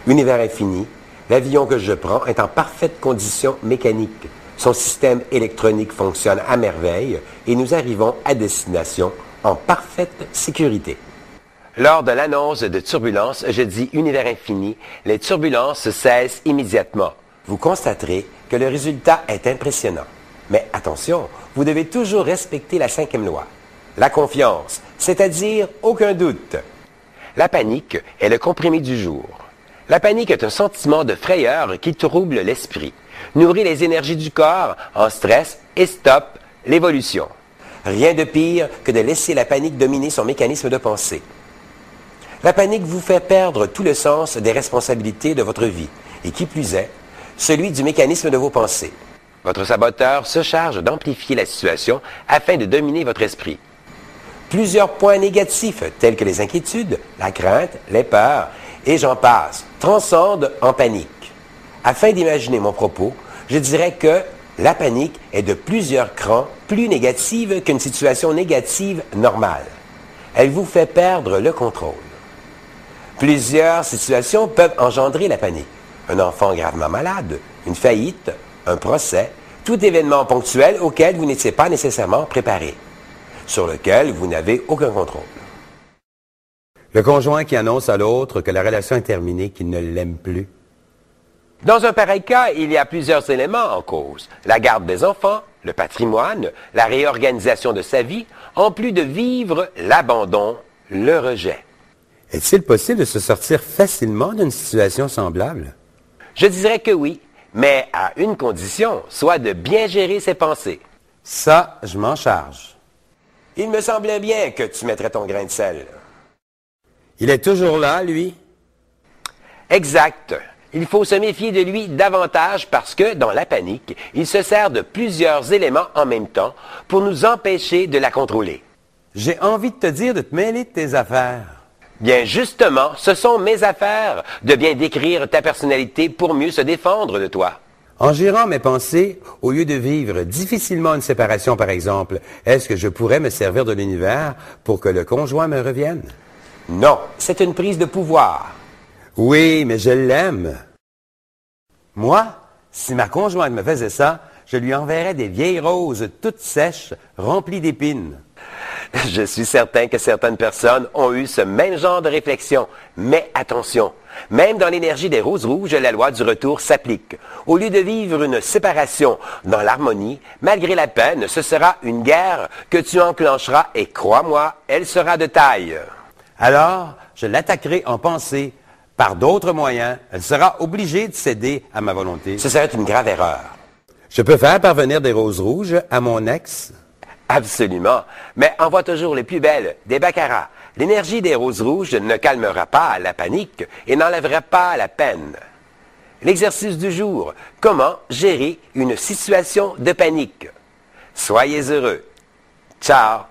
Univers infini, l'avion que je prends est en parfaite condition mécanique. Son système électronique fonctionne à merveille et nous arrivons à destination en parfaite sécurité. Lors de l'annonce de turbulences, je dis univers infini, les turbulences cessent immédiatement. Vous constaterez que le résultat est impressionnant. Mais attention, vous devez toujours respecter la 5e loi. La confiance, c'est-à-dire aucun doute. La panique est le comprimé du jour. La panique est un sentiment de frayeur qui trouble l'esprit, nourrit les énergies du corps en stress et stoppe l'évolution. Rien de pire que de laisser la panique dominer son mécanisme de pensée. La panique vous fait perdre tout le sens des responsabilités de votre vie, et qui plus est, celui du mécanisme de vos pensées. Votre saboteur se charge d'amplifier la situation afin de dominer votre esprit. Plusieurs points négatifs, tels que les inquiétudes, la crainte, les peurs, et j'en passe, transcendent en panique. Afin d'imaginer mon propos, je dirais que la panique est de plusieurs crans plus négative qu'une situation négative normale. Elle vous fait perdre le contrôle. Plusieurs situations peuvent engendrer la panique. Un enfant gravement malade, une faillite, un procès, tout événement ponctuel auquel vous n'étiez pas nécessairement préparé, sur lequel vous n'avez aucun contrôle. Le conjoint qui annonce à l'autre que la relation est terminée, qu'il ne l'aime plus. Dans un pareil cas, il y a plusieurs éléments en cause. La garde des enfants, le patrimoine, la réorganisation de sa vie, en plus de vivre l'abandon, le rejet. Est-il possible de se sortir facilement d'une situation semblable? Je dirais que oui, mais à une condition, soit de bien gérer ses pensées. Ça, je m'en charge. Il me semblait bien que tu mettrais ton grain de sel. Il est toujours là, lui? Exact. Il faut se méfier de lui davantage parce que, dans la panique, il se sert de plusieurs éléments en même temps pour nous empêcher de la contrôler. J'ai envie de te dire de te mêler de tes affaires. Bien justement, ce sont mes affaires de bien décrire ta personnalité pour mieux se défendre de toi. En gérant mes pensées, au lieu de vivre difficilement une séparation par exemple, est-ce que je pourrais me servir de l'univers pour que le conjoint me revienne? Non, c'est une prise de pouvoir. Oui, mais je l'aime. Moi, si ma conjointe me faisait ça, je lui enverrais des vieilles roses toutes sèches, remplies d'épines. Je suis certain que certaines personnes ont eu ce même genre de réflexion. Mais attention, même dans l'énergie des roses rouges, la loi du retour s'applique. Au lieu de vivre une séparation dans l'harmonie, malgré la peine, ce sera une guerre que tu enclencheras et crois-moi, elle sera de taille. Alors, je l'attaquerai en pensée. Par d'autres moyens, elle sera obligée de céder à ma volonté. Ce serait une grave erreur. Je peux faire parvenir des roses rouges à mon ex? Absolument. Mais envoie toujours les plus belles, des baccarat. L'énergie des roses rouges ne calmera pas la panique et n'enlèvera pas la peine. L'exercice du jour. Comment gérer une situation de panique? Soyez heureux. Ciao.